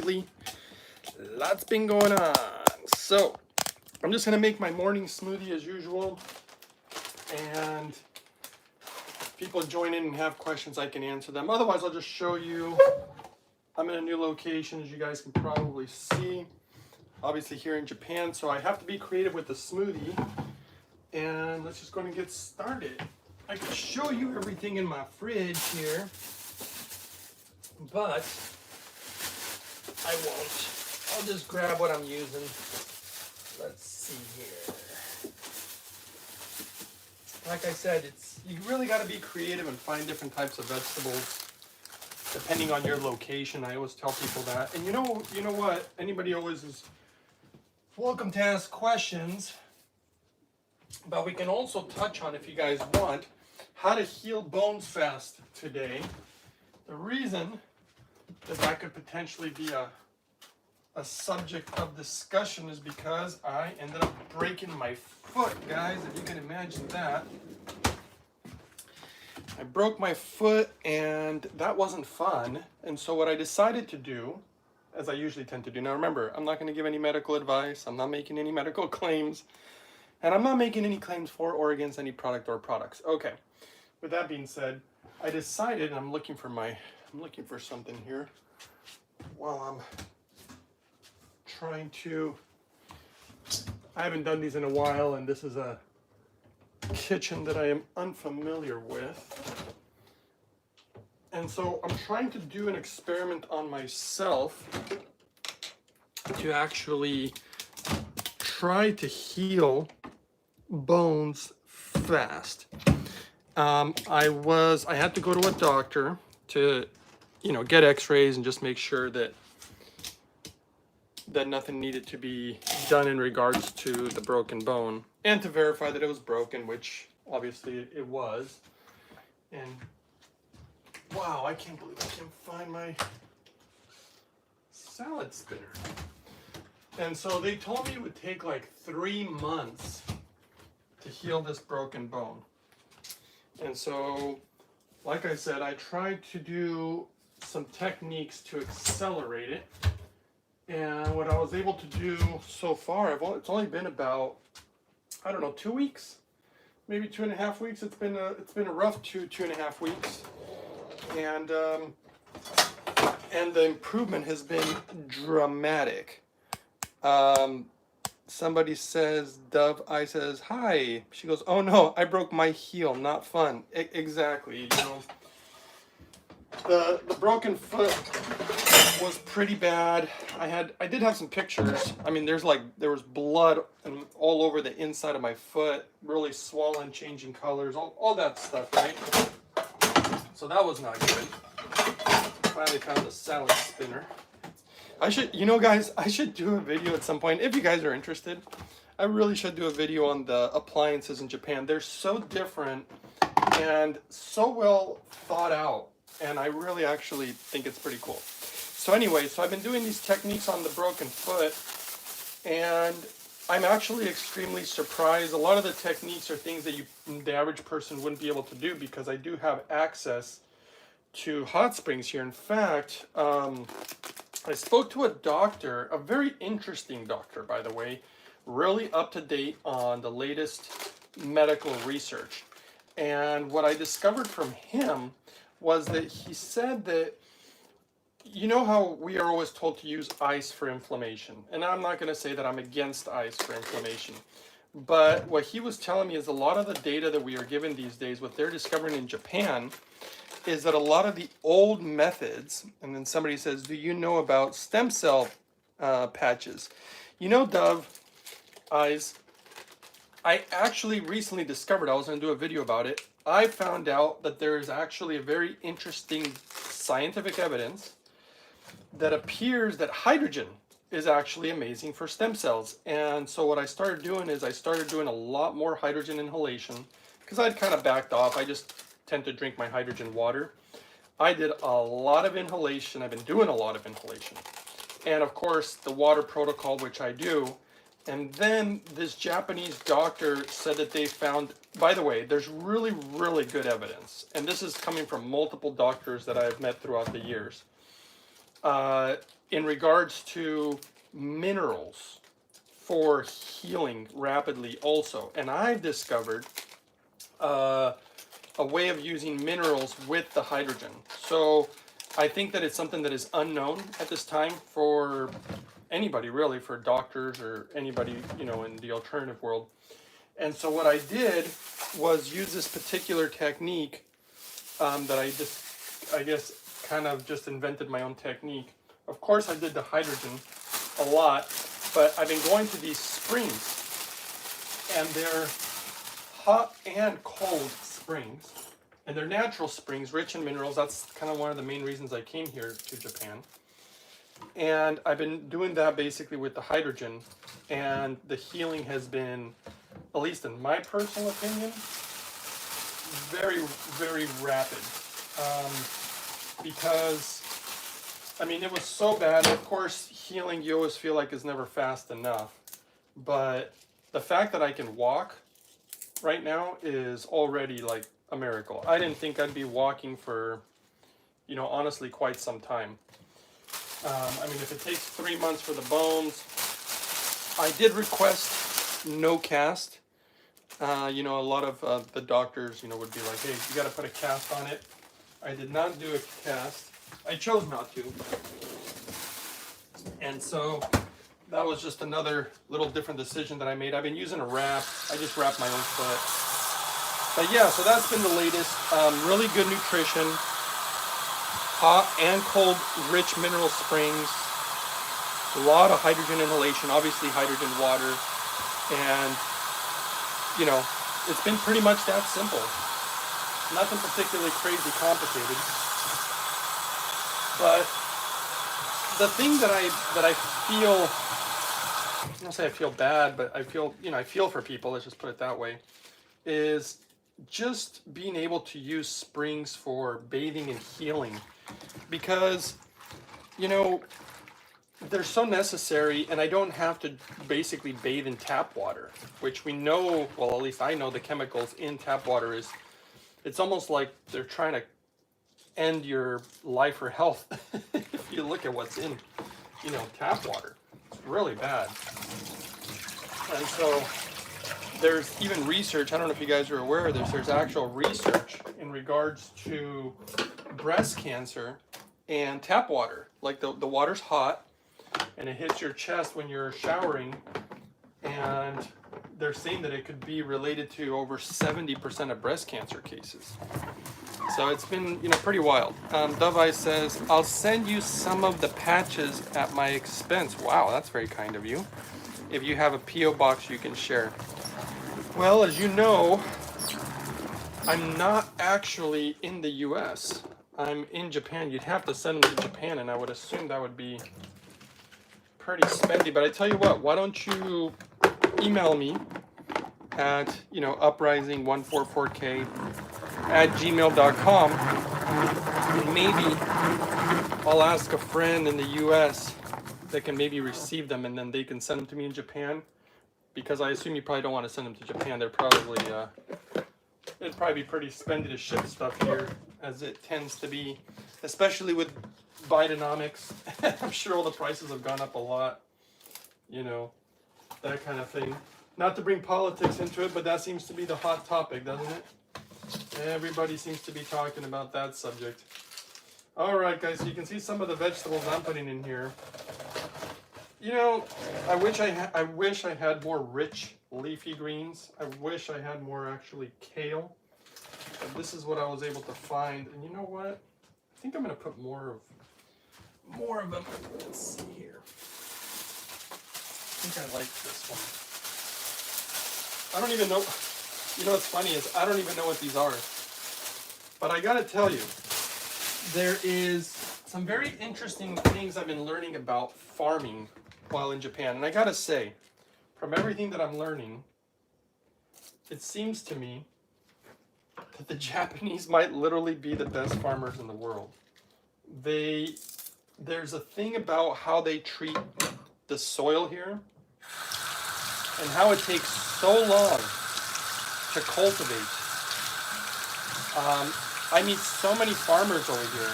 lately. Lots been going on. So I'm just gonna make my morning smoothie as usual, and if people join in and have questions, I can answer them. Otherwise, I'll just show you. I'm in a new location, as you guys can probably see. Obviously here in Japan, so I have to be creative with the smoothie. And let's just go and get started. I can show you everything in my fridge here, but I won't. I'll just grab what I'm using. Let's see here. Like I said, you really got to be creative and find different types of vegetables depending on your location. I always tell people that. And you know what? Anybody always is welcome to ask questions. But we can also touch on, if you guys want, how to heal bones fast today. The reason that could potentially be a subject of discussion is because I ended up breaking my foot, guys, if you can imagine that. I broke my foot, and that wasn't fun. And so what I decided to do, as I usually tend to do, now remember, I'm not going to give any medical advice, I'm not making any medical claims, and I'm not making any claims for or against any product or products. Okay, with that being said, I decided, and I'm looking for something here while I'm trying to, I haven't done these in a while, and this is a kitchen that I am unfamiliar with. And so I'm trying to do an experiment on myself to actually try to heal bones fast. I had to go to a doctor to, get x-rays and just make sure that nothing needed to be done in regards to the broken bone, and to verify that it was broken, which obviously it was. And wow, I can't believe I can't find my salad spinner. And so they told me it would take like 3 months to heal this broken bone. And so, like I said, I tried to do some techniques to accelerate it. And what I was able to do so far, it's only been about, 2 weeks, maybe 2.5 weeks. It's been a rough 2.5 weeks, and the improvement has been dramatic. Somebody says, Dove I says, hi. She goes, oh no, I broke my heel, not fun. Exactly, The broken foot was pretty bad. I did have some pictures. I mean, there was blood all over the inside of my foot, really swollen, changing colors, all that stuff, right? So that was not good. Finally found the salad spinner. Guys, I should do a video at some point, if you guys are interested. I really should do a video on the appliances in Japan. They're so different and so well thought out, and I really actually think it's pretty cool. So anyway, I've been doing these techniques on the broken foot, and I'm actually extremely surprised. A lot of the techniques are things that the average person wouldn't be able to do, because I do have access to hot springs here. In fact, I spoke to a doctor, a very interesting doctor, by the way, really up to date on the latest medical research. And what I discovered from him was that he said that, how we are always told to use ice for inflammation. And I'm not going to say that I'm against ice for inflammation. But what he was telling me is a lot of the data that we are given these days, what they're discovering in Japan, is that a lot of the old methods, and then somebody says, do you know about stem cell patches? Dove Eyes, I actually recently discovered, I was going to do a video about it, I found out that there is actually a very interesting scientific evidence that appears that hydrogen is actually amazing for stem cells. And so what I started doing is I started doing a lot more hydrogen inhalation, because I'd kind of backed off. I just tend to drink my hydrogen water. I did a lot of inhalation. I've been doing a lot of inhalation. And of course, the water protocol, which I do. And then this Japanese doctor said that they found, by the way, there's really, really good evidence. And this is coming from multiple doctors that I've met throughout the years. in regards to minerals for healing rapidly also. And I've discovered a way of using minerals with the hydrogen. So I think that it's something that is unknown at this time for anybody, really, for doctors or anybody, you know, in the alternative world. And so what I did was use this particular technique that I guess kind of just invented my own technique. Of course I did the hydrogen a lot, but I've been going to these springs, and they're hot and cold springs, and they're natural springs rich in minerals. That's kind of one of the main reasons I came here to Japan. And I've been doing that basically with the hydrogen, and the healing has been, at least in my personal opinion, very, very rapid. Because, I mean, it was so bad. Of course, healing you always feel like is never fast enough. But the fact that I can walk right now is already like a miracle. I didn't think I'd be walking for, you know, honestly, quite some time. I mean, if it takes 3 months for the bones, I did request no cast. You know, a lot of the doctors, you know, would be like, hey, you got to put a cast on it. I did not do a cast. I chose not to. And so that was just another little different decision that I made. I've been using a wrap. I just wrap my own foot. But yeah, so that's been the latest. Really good nutrition. Hot and cold, rich mineral springs. A lot of hydrogen inhalation, obviously hydrogen water. And, you know, it's been pretty much that simple. Nothing particularly crazy complicated. But the thing that I feel, I don't say I feel bad, but I feel, you know, I feel for people, let's just put it that way, is just being able to use springs for bathing and healing. Because, you know, they're so necessary, and I don't have to basically bathe in tap water, which we know, well, at least I know the chemicals in tap water is, it's almost like they're trying to end your life or health if you look at what's in, you know, tap water. It's really bad. And so there's even research, I don't know if you guys are aware of this, there's actual research in regards to breast cancer and tap water. Like the water's hot and it hits your chest when you're showering, and they're saying that it could be related to over 70% of breast cancer cases. So it's been, you know, pretty wild. Dove Eye says, I'll send you some of the patches at my expense. Wow, that's very kind of you. If you have a P.O. box you can share. Well, as you know, I'm not actually in the U.S. I'm in Japan. You'd have to send them to Japan, and I would assume that would be pretty spendy. But I tell you what, why don't you email me at, you know, uprising144k at gmail.com, and maybe I'll ask a friend in the US that can maybe receive them, and then they can send them to me in Japan, because I assume you probably don't want to send them to Japan. They're probably it'd probably be pretty spendy to ship stuff here, as it tends to be, especially with Bidenomics. I'm sure all the prices have gone up a lot, you know, that kind of thing. Not to bring politics into it, but that seems to be the hot topic, doesn't it? Everybody seems to be talking about that subject. All right, guys, so you can see some of the vegetables I'm putting in here. You know, I wish I had more rich leafy greens. I wish I had more actually kale. But this is what I was able to find. And you know what? I think I'm going to put more of them. Let's see here. I think I like this one. I don't even know. You know what's funny is I don't even know what these are. But I gotta tell you, there is some very interesting things I've been learning about farming while in Japan. And I gotta say, from everything that I'm learning, it seems to me that the Japanese might literally be the best farmers in the world. There's a thing about how they treat the soil here, and how it takes so long to cultivate. I meet so many farmers over here.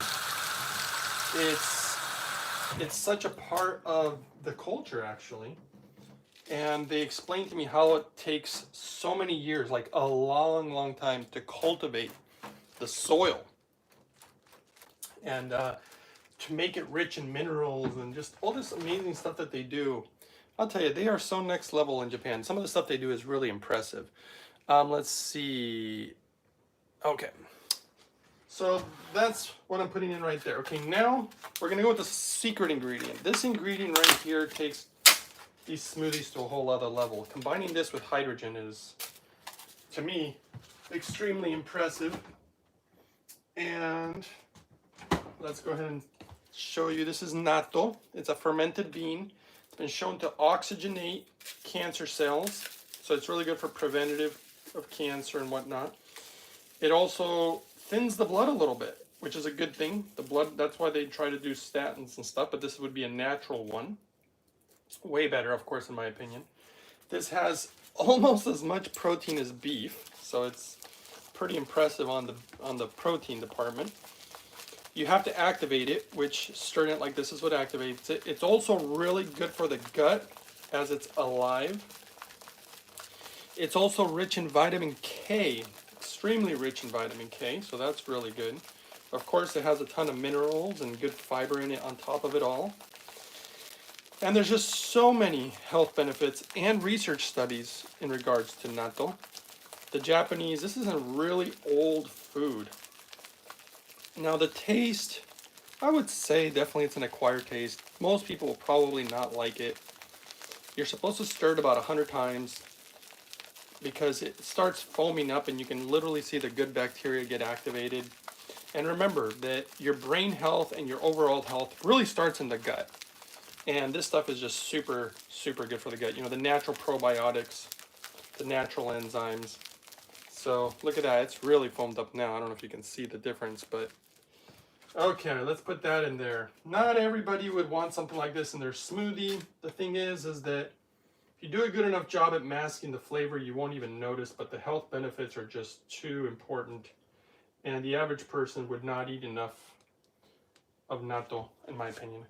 it's such a part of the culture, actually. And they explained to me how it takes so many years, like a long, long time, to cultivate the soil and to make it rich in minerals and just all this amazing stuff that they do. I'll tell you, they are so next level in Japan. Some of the stuff they do is really impressive. Let's see. Okay. So that's what I'm putting in right there. Okay, now we're going to go with the secret ingredient. This ingredient right here takes these smoothies to a whole other level. Combining this with hydrogen is, to me, extremely impressive. And let's go ahead and show you. This is natto. It's a fermented bean. It's been shown to oxygenate cancer cells. So it's really good for preventative of cancer and whatnot. It also thins the blood a little bit, which is a good thing. The blood, that's why they try to do statins and stuff, but this would be a natural one. Way better, of course, in my opinion. This has almost as much protein as beef, so it's pretty impressive on the protein department. You have to activate it, which stirring it like this is what activates it. It's also really good for the gut as it's alive. It's also rich in vitamin K, extremely rich in vitamin K, so that's really good. Of course, it has a ton of minerals and good fiber in it on top of it all. And there's just so many health benefits and research studies in regards to natto. The Japanese, this is a really old food. Now the taste, I would say definitely it's an acquired taste. Most people will probably not like it. You're supposed to stir it about 100 times because it starts foaming up and you can literally see the good bacteria get activated. And remember that your brain health and your overall health really starts in the gut. And this stuff is just super, super good for the gut. You know, the natural probiotics, the natural enzymes. So look at that, it's really foamed up now. I don't know if you can see the difference, but okay, let's put that in there. Not everybody would want something like this in their smoothie. The thing is that if you do a good enough job at masking the flavor, you won't even notice, but the health benefits are just too important. And the average person would not eat enough of natto, in my opinion.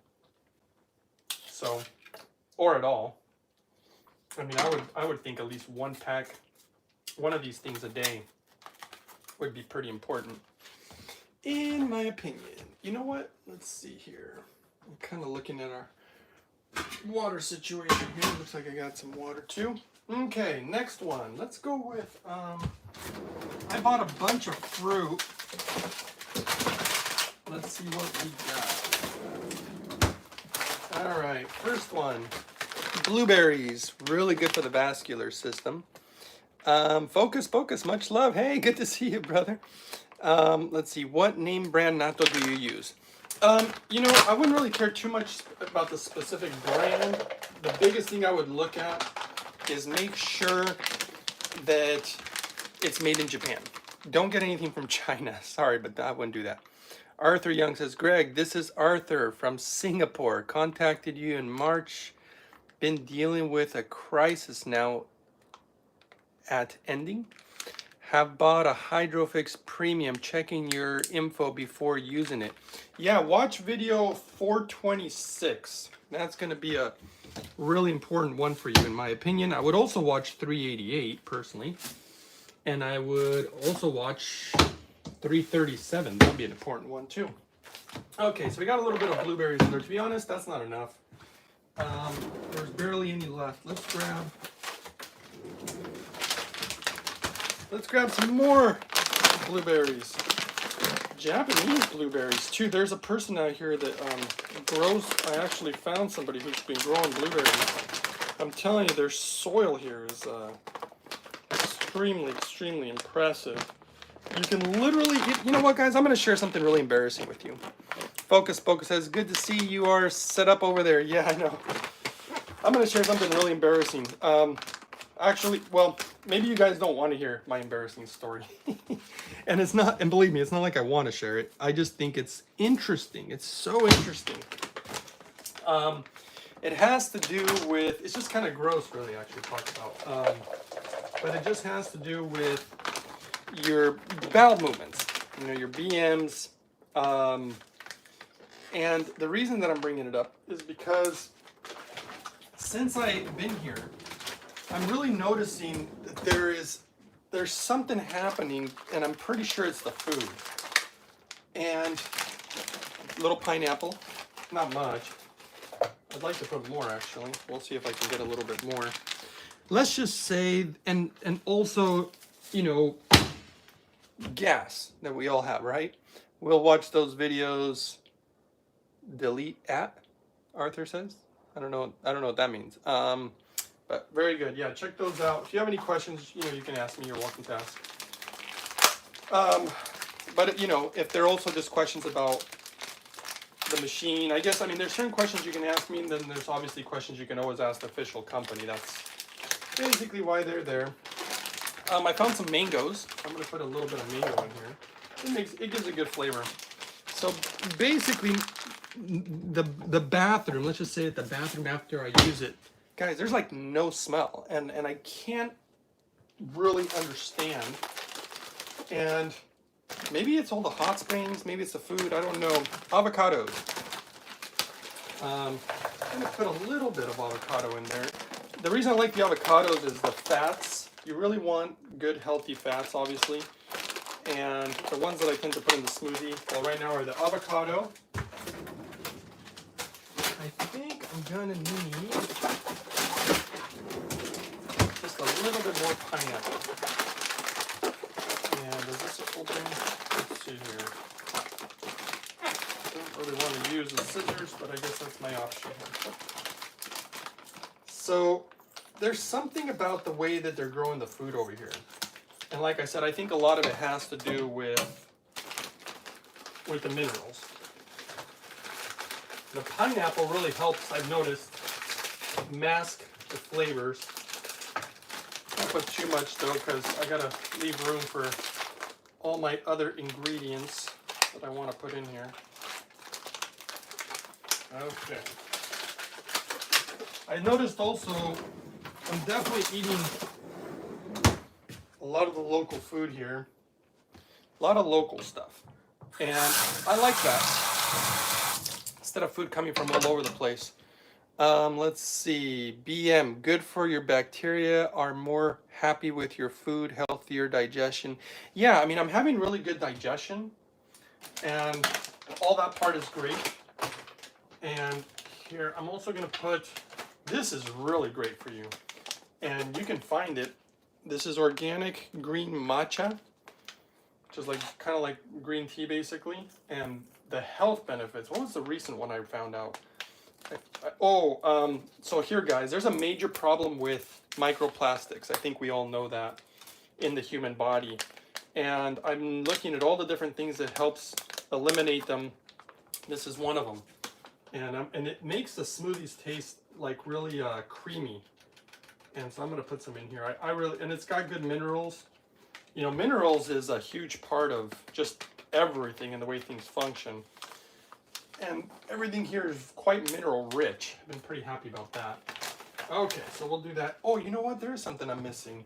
So, or at all. I mean, I would think at least one of these things a day would be pretty important, in my opinion. You know what? Let's see here. I'm kind of looking at our water situation here. Looks like I got some water too. Okay, next one. Let's go with, I bought a bunch of fruit. Let's see what we got. All right, first one. Blueberries, really good for the vascular system. Focus, much love. Hey, good to see you, brother. Let's see, what name brand natto do you use? You know, I wouldn't really care too much about the specific brand. The biggest thing I would look at is make sure that it's made in Japan. Don't get anything from China. Sorry, but I wouldn't do that. Arthur Young says, Greg, this is Arthur from Singapore. Contacted you in March. Been dealing with a crisis now at ending. Have bought a Hydrofix Premium, checking your info before using it. Yeah, watch video 426. That's going to be a really important one for you, in my opinion. I would also watch 388, personally. And I would also watch 337. That'd be an important one, too. Okay, so we got a little bit of blueberries in there. To be honest, that's not enough. There's barely any left. Let's grab some more blueberries. Japanese blueberries too. There's a person out here that grows. I actually found somebody who's been growing blueberries. I'm telling you, their soil here is extremely impressive. You can literally, you know what, guys? I'm going to share something really embarrassing with you. Focus says, good to see you are set up over there. Yeah, I know. I'm going to share something really embarrassing. Actually, well, maybe you guys don't want to hear my embarrassing story. And it's not, and believe me, it's not like I want to share it. I just think it's interesting. It's so interesting. It has to do with, it's just kind of gross, really, actually, to talk about. But it just has to do with your bowel movements, you know, your BMs. And the reason that I'm bringing it up is because since I've been here, I'm really noticing that there's something happening, and I'm pretty sure it's the food. And little pineapple, not much. I'd like to put more actually. We'll see if I can get a little bit more. Let's just say, and also, you know, gas that we all have, right? We'll watch those videos. Delete at, Arthur says. I don't know what that means. But very good. Yeah, check those out. If you have any questions, you know, you can ask me. You're welcome to ask. But you know, if they're also just questions about the machine, I guess, I mean, there's certain questions you can ask me, and then there's obviously questions you can always ask the official company. That's basically why they're there. I found some mangoes. I'm gonna put a little bit of mango in here. It gives a good flavor. So basically, the bathroom, let's just say that the bathroom after I use it, guys, there's like no smell, and I can't really understand. And maybe it's all the hot springs, maybe it's the food, I don't know. Avocados. I'm gonna put a little bit of avocado in there. The reason I like the avocados is the fats. You really want good healthy fats, obviously. And the ones that I tend to put in the smoothie, well, right now are the avocado. I think I'm gonna need just a little bit more pineapple. And is this open? Let's see here. Don't really want to use the scissors, but I guess that's my option. So there's something about the way that they're growing the food over here. And like I said, I think a lot of it has to do with the minerals. The pineapple really helps, I've noticed, mask the flavors. Don't put too much though, because I gotta leave room for all my other ingredients that I want to put in here. Okay. I noticed also, I'm definitely eating a lot of the local food here. A lot of local stuff. And I like that. Instead of food coming from all over the place. Let's see. BM, good for your bacteria, are more happy with your food, healthier digestion. Yeah, I mean, I'm having really good digestion. And all that part is great. And here, I'm also going to put, this is really great for you. And you can find it. This is organic green matcha, which is like kind of like green tea basically. And the health benefits, what was the recent one I found out? So here guys, there's a major problem with microplastics. I think we all know that in the human body. And I'm looking at all the different things that helps eliminate them. This is one of them. And it makes the smoothies taste like really creamy. And so I'm going to put some in here. I really, and it's got good minerals. You know, minerals is a huge part of just everything and the way things function. And everything here is quite mineral rich. I've been pretty happy about that. Okay, so we'll do that. Oh, you know what? There is something I'm missing.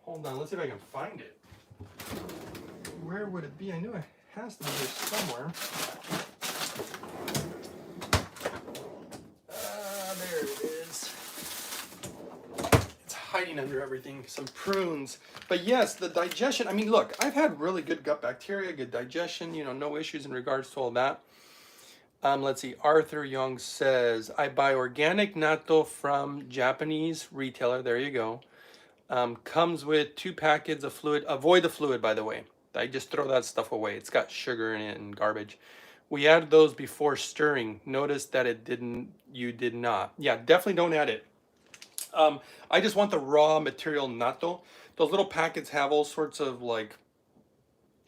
Hold on, let's see if I can find it. Where would it be? I knew it has to be here somewhere. There it is. It's hiding under everything. Some prunes. But yes, the digestion. I mean, look, I've had really good gut bacteria, good digestion, you know, no issues in regards to all that. Let's see, Arthur Young says, I buy organic natto from Japanese retailer. There you go. Comes with 2 packets of fluid. Avoid the fluid, by the way. I just throw that stuff away. It's got sugar in it and garbage. We added those before stirring. Notice that you did not. Yeah, definitely don't add it. I just want the raw material natto. Those little packets have all sorts of like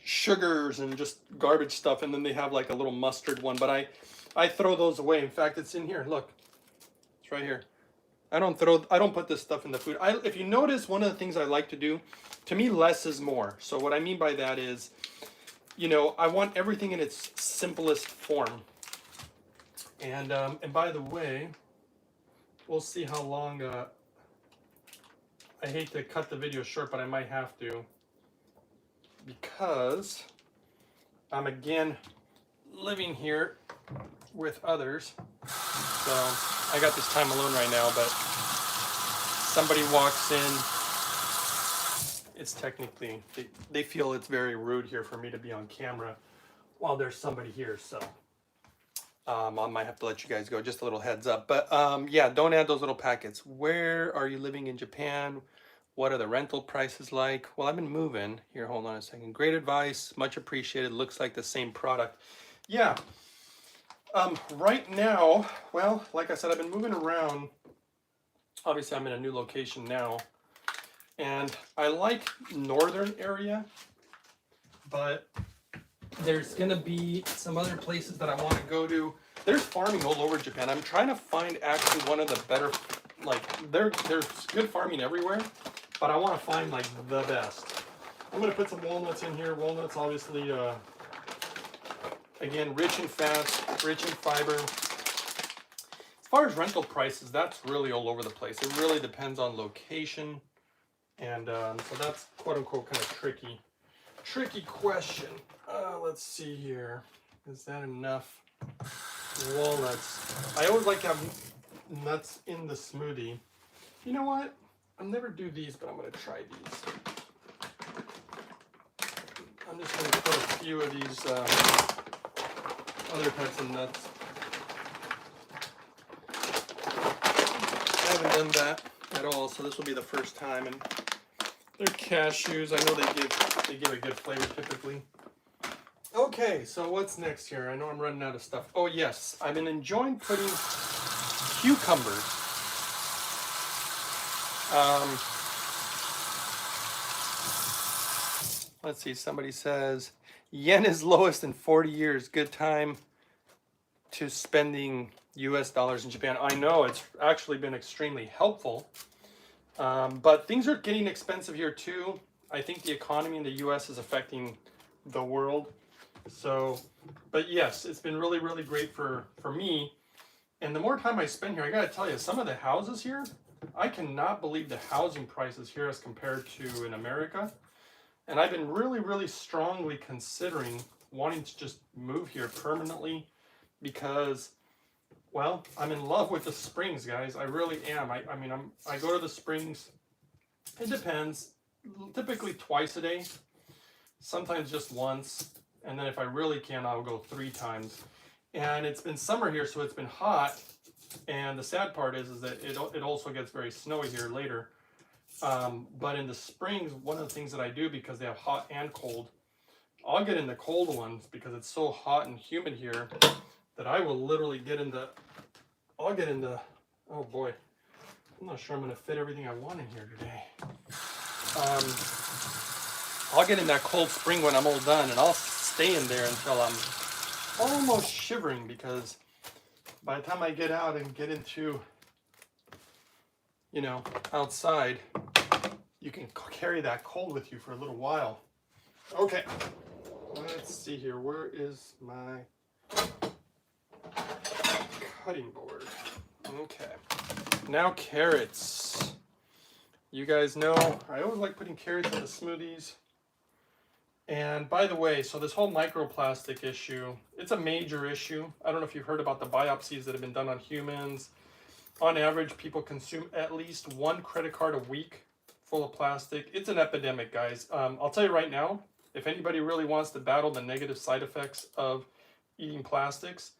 sugars and just garbage stuff, and then they have like a little mustard one, but I throw those away. In fact, it's in here. Look, it's right here. I don't put this stuff in the food. If you notice, one of the things I like to do, to me, less is more. So what I mean by that is, you know, I want everything in its simplest form. And by the way, we'll see how long. I hate to cut the video short, but I might have to, because I'm again living here with others. So I got this time alone right now, but somebody walks in, it's technically, they feel it's very rude here for me to be on camera while there's somebody here. So I might have to let you guys go, just a little heads up. But yeah, don't add those little packets. Where are you living in Japan? What are the rental prices like? Well, I've been moving. Here, hold on a second. Great advice, much appreciated. Looks like the same product. Yeah. Right now, well, like I said, I've been moving around. Obviously, I'm in a new location now. And I like northern area, but there's gonna be some other places that I want to go to. There's farming all over Japan. I'm trying to find actually one of the better, like there's good farming everywhere, but I want to find like the best. I'm gonna put some walnuts in here. Walnuts, obviously, again, rich in fats, rich in fiber. As far as rental prices, that's really all over the place. It really depends on location, and so that's quote unquote kind of tricky question. Let's see here. Is that enough walnuts? I always like to have nuts in the smoothie. You know what? I'll never do these, but I'm going to try these. I'm just going to put a few of these other types of nuts. I haven't done that at all, so this will be the first time. And they're cashews. I know they give a good flavor typically. Okay, so what's next here? I know I'm running out of stuff. Oh yes, I've been enjoying putting cucumbers. Let's see, somebody says, yen is lowest in 40 years. Good time to spending US dollars in Japan. I know, it's actually been extremely helpful. But things are getting expensive here too. I think the economy in the US is affecting the world. So, but yes, it's been really, really great for me. And the more time I spend here, I gotta tell you, some of the houses here, I cannot believe the housing prices here as compared to in America. And I've been really, really strongly considering wanting to just move here permanently because, well, I'm in love with the springs, guys. I really am. I mean, I go to the springs. It depends. Typically twice a day. Sometimes just once. And then if I really can, I'll go 3 times. And it's been summer here, so it's been hot. And the sad part is that it also gets very snowy here later. But in the springs, one of the things that I do, because they have hot and cold, I'll get in the cold ones because it's so hot and humid here that I will literally get in the, oh boy, I'm not sure I'm going to fit everything I want in here today. I'll get in that cold spring when I'm all done, and I'll stay in there until I'm almost shivering, because by the time I get out and get into, you know, outside, you can carry that cold with you for a little while. Okay, let's see here. Where is my cutting board? Okay, now carrots. You guys know I always like putting carrots in the smoothies. And by the way, so this whole microplastic issue, it's a major issue. I don't know if you've heard about the biopsies that have been done on humans. On average, people consume at least 1 credit card a week full of plastic. It's an epidemic, guys. I'll tell you right now, if anybody really wants to battle the negative side effects of eating plastics,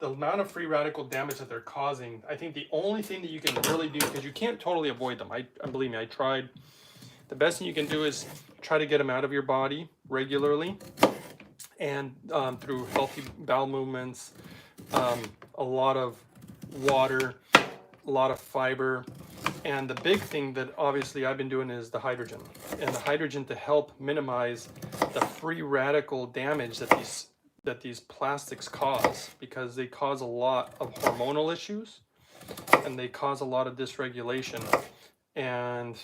the amount of free radical damage that they're causing, I think the only thing that you can really do, because you can't totally avoid them. Believe me, I tried. The best thing you can do is try to get them out of your body regularly, and through healthy bowel movements, a lot of water, a lot of fiber, and the big thing that obviously I've been doing is the hydrogen. And the hydrogen to help minimize the free radical damage that these plastics cause, because they cause a lot of hormonal issues and they cause a lot of dysregulation, and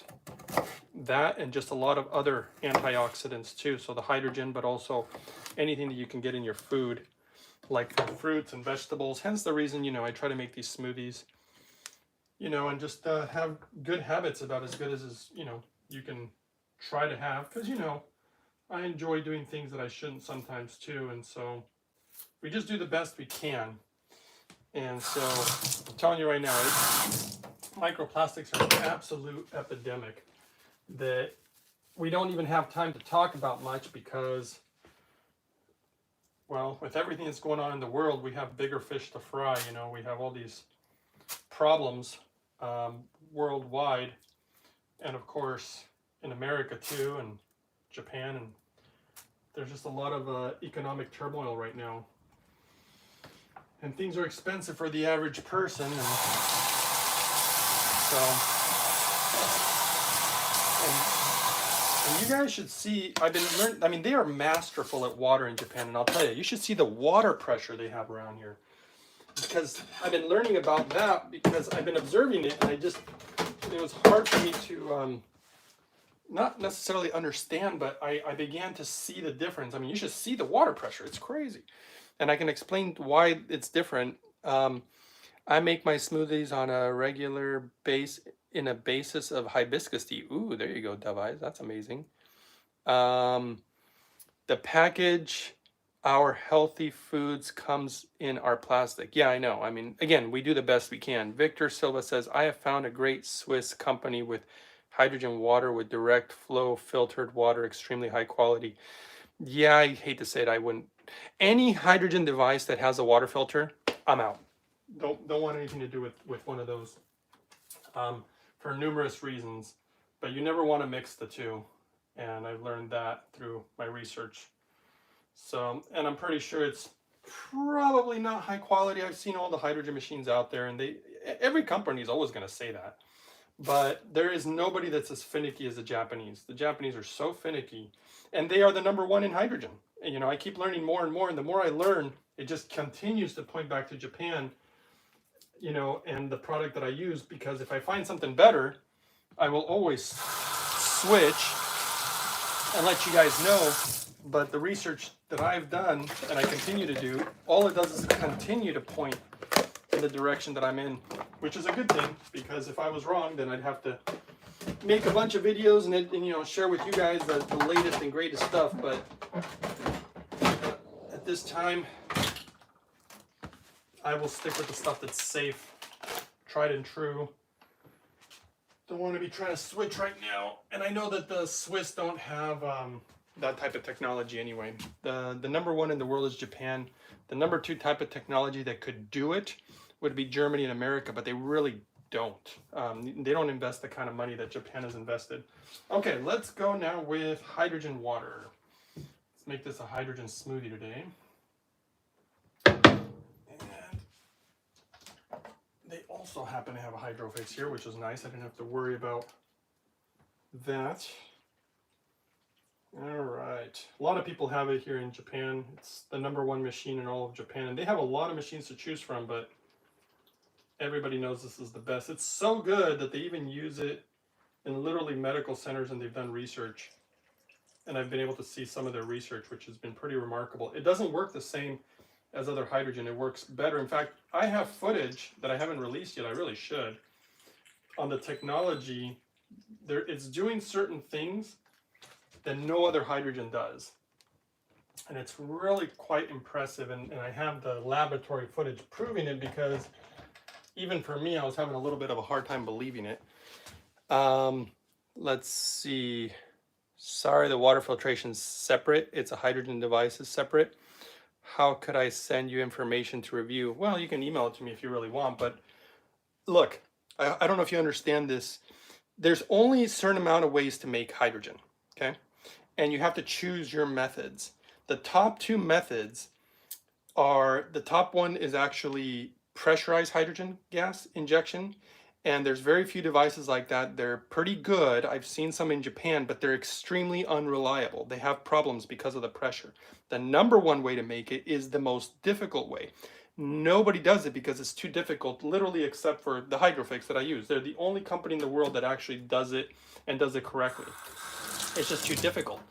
that, and just a lot of other antioxidants too. So the hydrogen, but also anything that you can get in your food, like fruits and vegetables. Hence the reason, you know, I try to make these smoothies, you know, and just have good habits, about as good as you know, you can try to have, because, you know, I enjoy doing things that I shouldn't sometimes too. And so we just do the best we can. And so I'm telling you right now, microplastics are an absolute epidemic that we don't even have time to talk about much because, well, with everything that's going on in the world, we have bigger fish to fry. You know, we have all these problems worldwide, and of course in America too, and Japan, and there's just a lot of economic turmoil right now, and things are expensive for the average person, and so and you guys should see. I've been learning. I mean, they are masterful at water in Japan, and I'll tell you, you should see the water pressure they have around here, because I've been learning about that because I've been observing it, and it was hard for me to not necessarily understand, but I began to see the difference. I mean, you should see the water pressure. It's crazy. And I can explain why it's different. I make my smoothies on a regular basis of hibiscus tea. Ooh, there you go, Dove Eyes. That's amazing. The package, our healthy foods comes in our plastic. Yeah, I know. I mean, again, we do the best we can. Victor Silva says, I have found a great Swiss company with hydrogen water with direct flow filtered water, extremely high quality. Yeah, I hate to say it, I wouldn't. Any hydrogen device that has a water filter, I'm out. Don't want anything to do with one of those for numerous reasons. But you never want to mix the two, and I've learned that through my research. So, and I'm pretty sure it's probably not high quality. I've seen all the hydrogen machines out there, and every company is always going to say that. But there is nobody that's as finicky as the Japanese. The Japanese are so finicky, and they are the #1 in hydrogen. And, you know, I keep learning more and more, and the more I learn, it just continues to point back to Japan, you know, and the product that I use, because if I find something better, I will always switch and let you guys know. But the research that I've done, and I continue to do, all it does is continue to point in the direction that I'm in, which is a good thing, because if I was wrong, then I'd have to make a bunch of videos and you know, share with you guys the latest and greatest stuff. But at this time, I will stick with the stuff that's safe, tried and true. Don't want to be trying to switch right now. And I know that the Swiss don't have that type of technology anyway. The #1 in the world is Japan. The #2 type of technology that could do it would be Germany and America, but they really don't. They don't invest the kind of money that Japan has invested. Okay, let's go now with hydrogen water. Let's make this a hydrogen smoothie today. And they also happen to have a hydro fix here, which is nice. I didn't have to worry about that. All right. A lot of people have it here in Japan. It's the #1 machine in all of Japan. And they have a lot of machines to choose from, but everybody knows this is the best. It's so good that they even use it in literally medical centers, and they've done research. And I've been able to see some of their research, which has been pretty remarkable. It doesn't work the same as other hydrogen. It works better. In fact, I have footage that I haven't released yet. I really should. On the technology, it's doing certain things that no other hydrogen does. And it's really quite impressive. And I have the laboratory footage proving it, because even for me, I was having a little bit of a hard time believing it. Let's see. Sorry, the water filtration's separate. It's a hydrogen device is separate. How could I send you information to review? Well, you can email it to me if you really want, but look, I don't know if you understand this. There's only a certain amount of ways to make hydrogen, okay? And you have to choose your methods. The top 2 methods are, the top one is actually pressurized hydrogen gas injection. And there's very few devices like that. They're pretty good. I've seen some in Japan, but they're extremely unreliable. They have problems because of the pressure. The #1 way to make it is the most difficult way. Nobody does it because it's too difficult, literally, except for the Hydrofix that I use. They're the only company in the world that actually does it and does it correctly. It's just too difficult.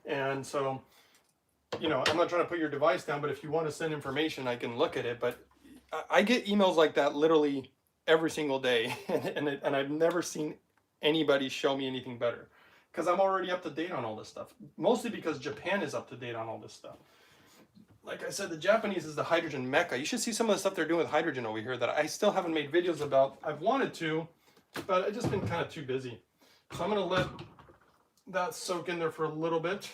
And so, you know, I'm not trying to put your device down, but if you want to send information, I can look at it. But I get emails like that literally every single day, and I've never seen anybody show me anything better, because I'm already up to date on all this stuff, mostly because Japan is up to date on all this stuff. like I said, the Japanese is the hydrogen mecca. You should see some of the stuff they're doing with hydrogen over here that I still haven't made videos about. I've wanted to, but I've just been kind of too busy. So I'm going to let that soak in there for a little bit.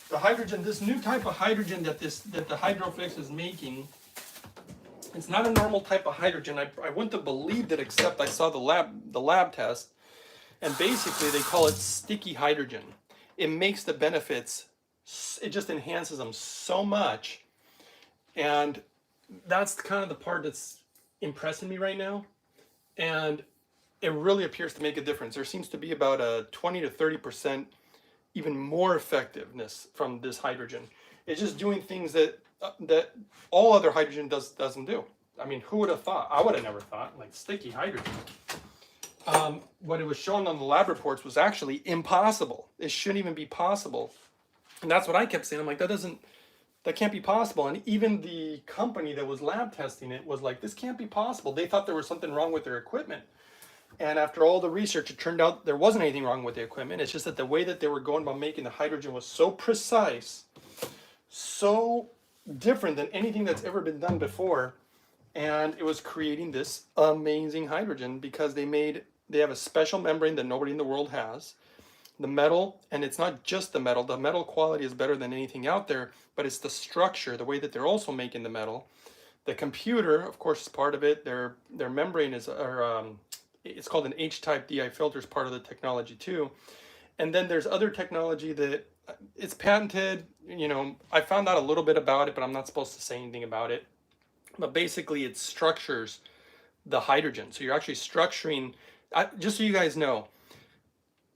The hydrogen, this new type of hydrogen that the Hydrofix is making, it's not a normal type of hydrogen. I wouldn't have believed it except I saw the lab test. And basically they call it sticky hydrogen. It makes the benefits, it just enhances them so much. And that's kind of the part that's impressing me right now. And it really appears to make a difference. There seems to be about a 20 to 30% even more effectiveness from this hydrogen. It's just doing things that all other hydrogen doesn't do. I mean, who would have thought? I would have never thought, like sticky hydrogen. What it was shown on the lab reports was actually impossible. It shouldn't even be possible. And that's what I kept saying. I'm like, that can't be possible. And even the company that was lab testing it was like, this can't be possible. They thought there was something wrong with their equipment. And after all the research, it turned out there wasn't anything wrong with the equipment. It's just that the way that they were going about making the hydrogen was so precise, so different than anything that's ever been done before. And it was creating this amazing hydrogen because they have a special membrane that nobody in the world has. The metal, and it's not just the metal quality is better than anything out there, but it's the structure, the way that they're also making the metal. The computer, of course, is part of it. Their membrane is, it's called an H-type DI filter, is part of the technology too. And then there's other technology that it's patented. You know, I found out a little bit about it, but I'm not supposed to say anything about it. But basically it structures the hydrogen. So you're actually structuring, just so you guys know,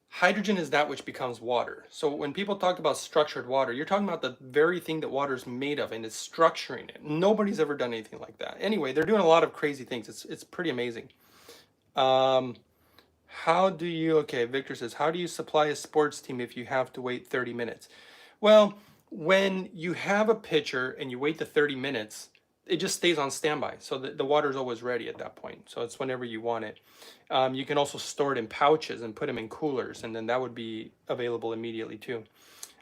hydrogen is that which becomes water. So when people talk about structured water, you're talking about the very thing that water is made of, and it's structuring it. Nobody's ever done anything like that. Anyway, they're doing a lot of crazy things. It's pretty amazing. Okay, Victor says, how do you supply a sports team if you have to wait 30 minutes? Well, when you have a pitcher and you wait the 30 minutes, it just stays on standby. So the water is always ready at that point. So it's whenever you want it. You can also store it in pouches and put them in coolers, and then that would be available immediately too.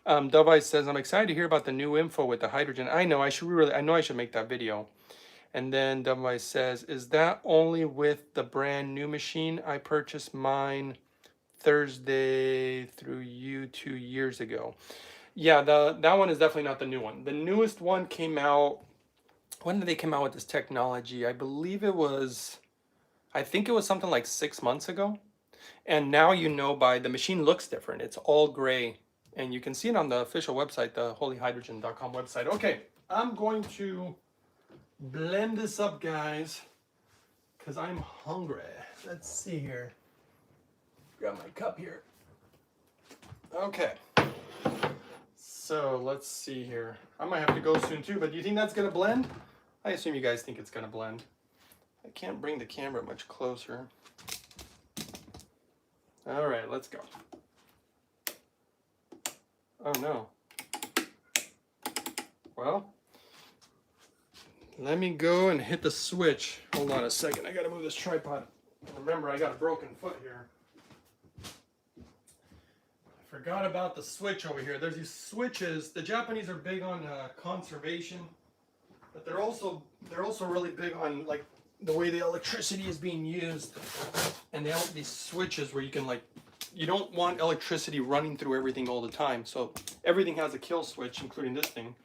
Dove Eyes says, I'm excited to hear about the new info with the hydrogen. I know I should make that video. And then Dove Eyes says, is that only with the brand new machine? I purchased mine Thursday through you 2 years ago. Yeah, that one is definitely not the new one. The newest one came out. When did they come out with this technology? I think it was something like 6 months ago. And now by the machine looks different. It's all gray. And you can see it on the official website, the holyhydrogen.com website. Okay, I'm going to blend this up, guys, because I'm hungry. Let's see here. Grab my cup here. Okay. So let's see here. I might have to go soon too, but do you think that's going to blend? I assume you guys think it's going to blend. I can't bring the camera much closer. All right, let's go. Oh no. Well, let me go and hit the switch. Hold on a second. I got to move this tripod. Remember, I got a broken foot here. I forgot about the switch over here. There's these switches. The Japanese are big on conservation, but they're also really big on like the way the electricity is being used. And they have these switches where you can you don't want electricity running through everything all the time. So everything has a kill switch, including this thing.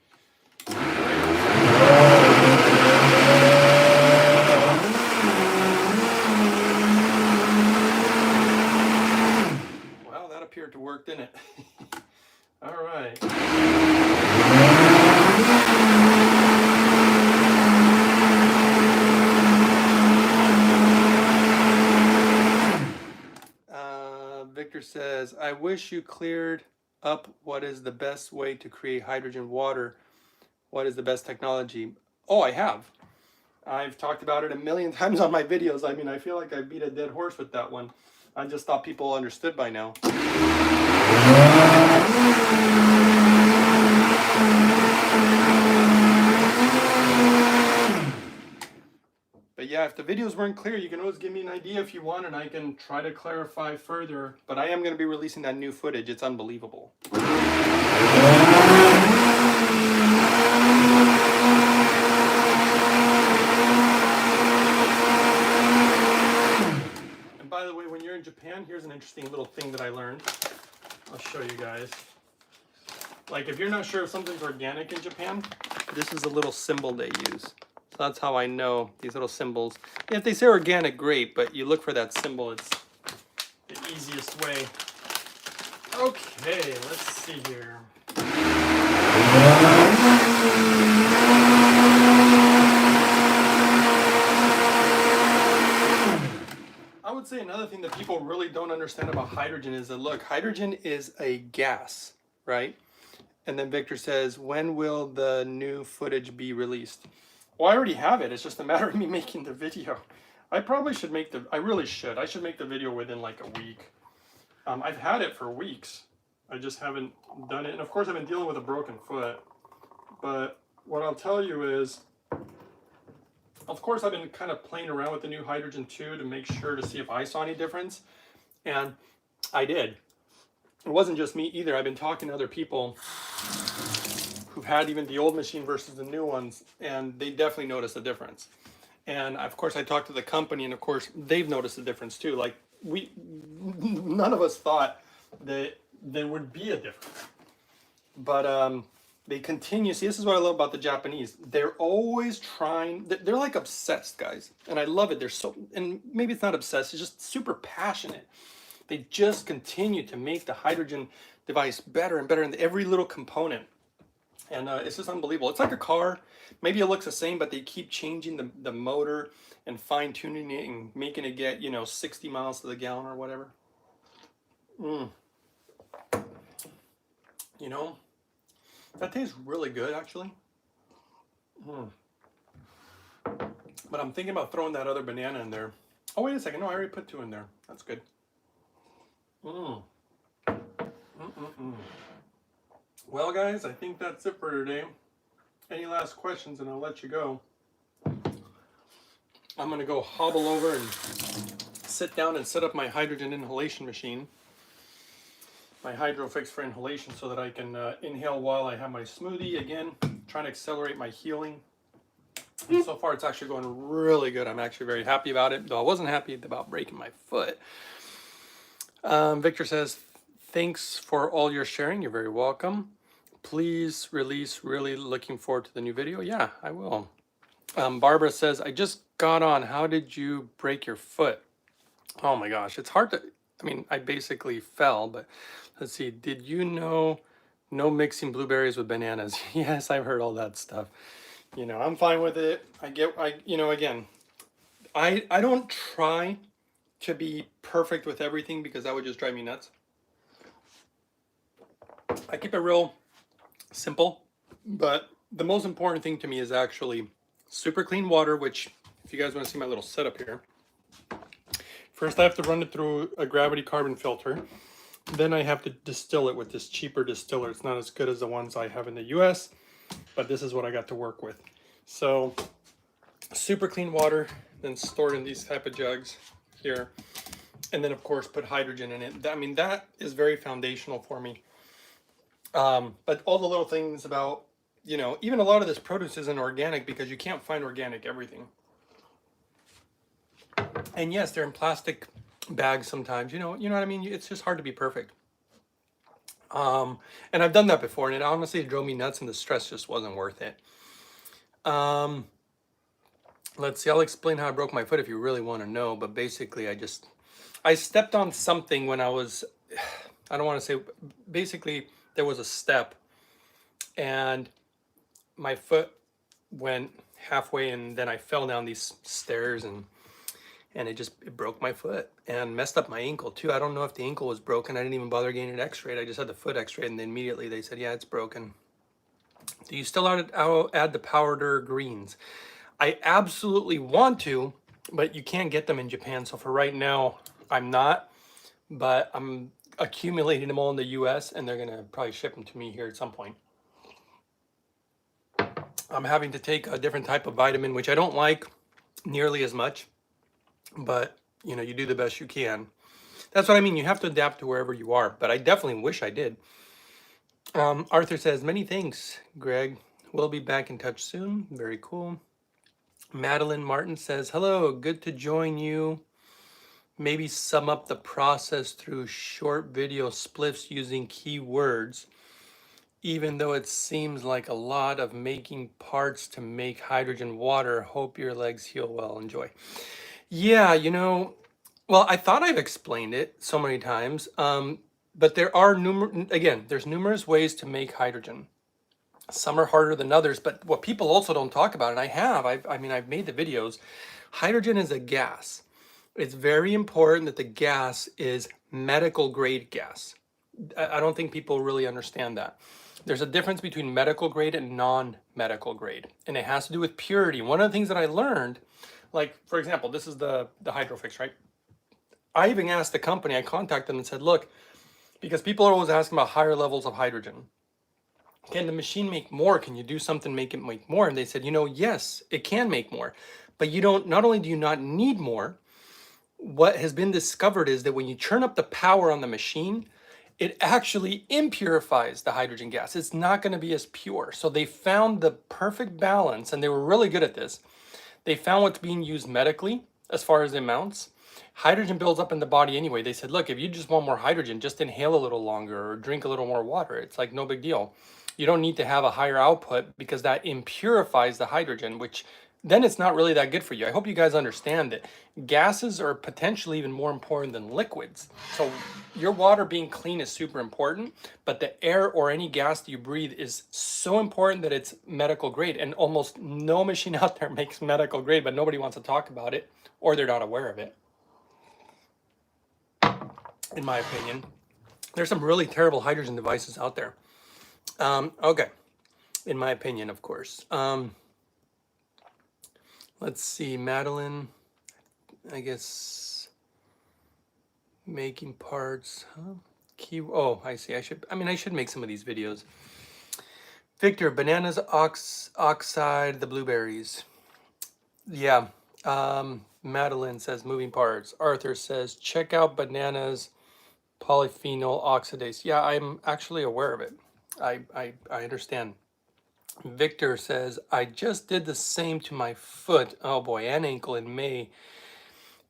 Well, that appeared to work, didn't it? All right. Victor says, I wish you cleared up what is the best way to create hydrogen water. What is the best technology? Oh, I have. I've talked about it a million times on my videos. I mean, I feel like I beat a dead horse with that one. I just thought people understood by now. But yeah, if the videos weren't clear, you can always give me an idea if you want, and I can try to clarify further. But I am going to be releasing that new footage. It's unbelievable. by the way, when you're in Japan, here's an interesting little thing that I learned. I'll show you guys. Like, if you're not sure if something's organic in Japan, this is a little symbol they use. So that's how I know, these little symbols. If they say organic, great, but you look for that symbol. It's the easiest way. Okay, let's see here. I would say another thing that people really don't understand about hydrogen is that, look, hydrogen is a gas, right? And then Victor says, when will the new footage be released? Well, I already have it. It's just a matter of me making the video. I probably should make the, I really should. I should make the video within like a week. I've had it for weeks. I just haven't done it. And of course, I've been dealing with a broken foot. But what I'll tell you is, of course, I've been kind of playing around with the new hydrogen too to make sure to see if I saw any difference. And I did. It wasn't just me either. I've been talking to other people who've had even the old machine versus the new ones, and they definitely noticed a difference. And of course, I talked to the company, and of course, they've noticed a difference too. Like, none of us thought that there would be a difference. But they continue. See, this is what I love about the Japanese. They're always trying. They're like obsessed, guys, and I love it. They're so, and maybe it's not obsessed. It's just super passionate. They just continue to make the hydrogen device better and better in every little component. And it's just unbelievable. It's like a car. Maybe it looks the same, but they keep changing the motor and fine tuning it and making it get, 60 miles to the gallon or whatever. That tastes really good, actually. But I'm thinking about throwing that other banana in there. Oh, wait a second. No, I already put 2 in there. That's good. Well, guys, I think that's it for today. Any last questions, and I'll let you go. I'm going to go hobble over and sit down and set up my hydrogen inhalation machine. My HydroFix for inhalation, so that I can inhale while I have my smoothie. Again, trying to accelerate my healing. And so far, it's actually going really good. I'm actually very happy about it, though I wasn't happy about breaking my foot. Victor says, thanks for all your sharing. You're very welcome. Please release. Really looking forward to the new video. Yeah, I will. Barbara says, I just got on. How did you break your foot? Oh my gosh, it's hard to, I basically fell, but let's see. Did you know no mixing blueberries with bananas? Yes, I've heard all that stuff. I'm fine with it. Again, I don't try to be perfect with everything because that would just drive me nuts. I keep it real simple, but the most important thing to me is actually super clean water, which, if you guys want to see my little setup here, first I have to run it through a gravity carbon filter. Then I have to distill it with this cheaper distiller. It's not as good as the ones I have in the US, but this is what I got to work with. So super clean water, then stored in these type of jugs here. And then of course put hydrogen in it. That is very foundational for me. But all the little things about, even a lot of this produce isn't organic because you can't find organic everything. And yes, they're in plastic bags sometimes, you know what I mean? It's just hard to be perfect. And I've done that before, and it honestly drove me nuts, and the stress just wasn't worth it. Let's see, I'll explain how I broke my foot if you really want to know, but basically I stepped on something when I was, I don't want to say, basically there was a step, and my foot went halfway, and then I fell down these stairs, and it broke my foot and messed up my ankle too. I don't know if the ankle was broken. I didn't even bother getting it x-rayed. I just had the foot x-rayed, and then immediately they said, yeah, it's broken. Do you still add the powder greens? I absolutely want to, but you can't get them in Japan. So for right now, I'm not, but I'm accumulating them all in the US, and they're gonna probably ship them to me here at some point. I'm having to take a different type of vitamin, which I don't like nearly as much, but you do the best you can. That's what I mean. You have to adapt to wherever you are, but I definitely wish I did. Arthur says, many thanks, Greg. We'll be back in touch soon. Very cool. Madeline Martin says, hello, good to join you. Maybe sum up the process through short video spliffs using keywords, even though it seems like a lot of making parts to make hydrogen water. Hope your legs heal well. Enjoy. Yeah, you know, well, I thought I've explained it so many times, but there are there's numerous ways to make hydrogen. Some are harder than others, but what people also don't talk about, and I've made the videos, hydrogen is a gas. It's very important that the gas is medical grade gas. I don't think people really understand that. There's a difference between medical grade and non-medical grade, and it has to do with purity. One of the things that I learned, like for example, this is the Hydrofix, right? I even asked the company, I contacted them and said, look, because people are always asking about higher levels of hydrogen. Can the machine make more? Can you do something make it make more? And they said, you know, yes, it can make more, but you don't. Not only do you not need more, what has been discovered is that when you turn up the power on the machine, it actually impurifies the hydrogen gas. It's not going to be as pure. So they found the perfect balance, and they were really good at this. They found what's being used medically as far as the amounts. Hydrogen builds up in the body anyway. They said, look, if you just want more hydrogen, just inhale a little longer or drink a little more water. It's like no big deal. You don't need to have a higher output because that impurifies the hydrogen, which then it's not really that good for you. I hope you guys understand that gases are potentially even more important than liquids. So your water being clean is super important, but the air or any gas that you breathe is so important that it's medical grade. And almost no machine out there makes medical grade, but nobody wants to talk about it or they're not aware of it, in my opinion. There's some really terrible hydrogen devices out there. Okay, in my opinion, of course. Let's see, Madeline, I guess, making parts, huh? Oh, I see, I should make some of these videos. Victor, bananas, oxide, the blueberries. Yeah, Madeline says moving parts. Arthur says, check out bananas, polyphenol oxidase. Yeah, I'm actually aware of it. I understand. Victor says, I just did the same to my foot, oh boy, and ankle in May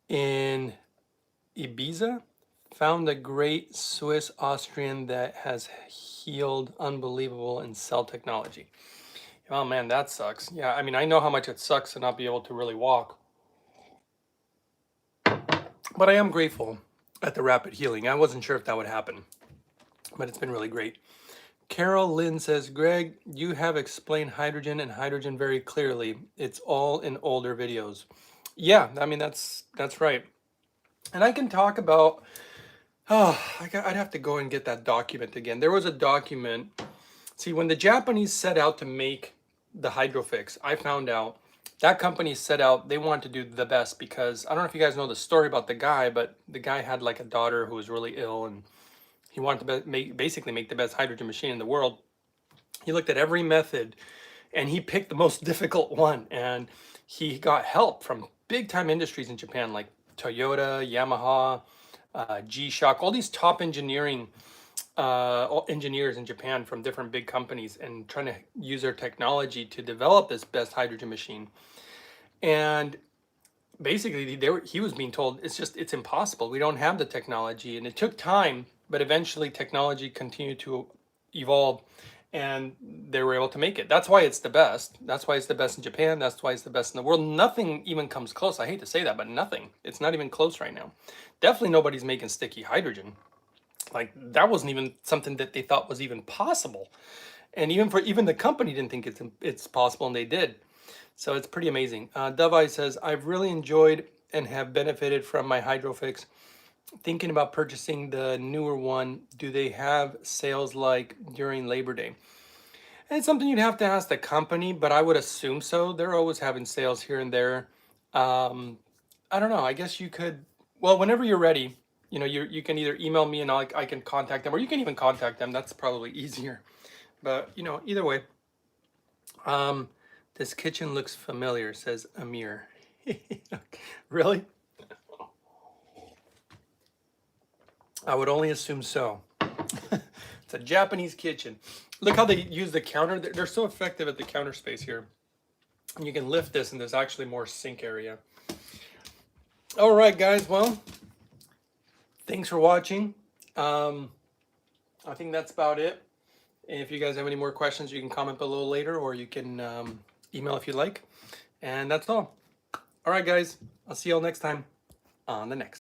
in Ibiza. Found a great Swiss Austrian that has healed unbelievable in cell technology. Oh man, that sucks. Yeah, I mean, I know how much it sucks to not be able to really walk. But I am grateful at the rapid healing. I wasn't sure if that would happen, but it's been really great. Carol Lynn says, Greg, you have explained hydrogen and hydrogen very clearly. It's all in older videos. Yeah, I mean, that's right. And I can talk about, I'd have to go and get that document again. There was a document. See, when the Japanese set out to make the Hydrofix, I found out that company set out, they wanted to do the best because, I don't know if you guys know the story about the guy, but the guy had like a daughter who was really ill and he wanted to basically make the best hydrogen machine in the world. He looked at every method and he picked the most difficult one. And he got help from big time industries in Japan like Toyota, Yamaha, G-Shock, all these top engineers in Japan from different big companies and trying to use their technology to develop this best hydrogen machine. And basically he was being told it's impossible. We don't have the technology. And it took time, but eventually technology continued to evolve and they were able to make it. That's why it's the best. That's why it's the best in Japan. That's why it's the best in the world. Nothing even comes close. I hate to say that, but nothing. It's not even close right now. Definitely nobody's making sticky hydrogen. Like that wasn't even something that they thought was even possible. And even the company didn't think it's possible, and they did. So it's pretty amazing. Dove says, I've really enjoyed and have benefited from my Hydrofix. Thinking about purchasing the newer one. Do they have sales like during Labor Day? And it's something you'd have to ask the company, but I would assume so. They're always having sales here and there. I don't know. I guess you could, well, whenever you're ready, you can either email me and I can contact them, or you can even contact them. That's probably easier. But, either way. This kitchen looks familiar, says Amir. Really? I would only assume so. It's a Japanese kitchen. Look how they use the counter. They're so effective at the counter space here. And you can lift this and there's actually more sink area. All right, guys. Well, Thanks for watching. I think that's about it. If you guys have any more questions, you can comment below later, or you can email if you like. And that's all. All right, guys. I'll see y'all next time on the next.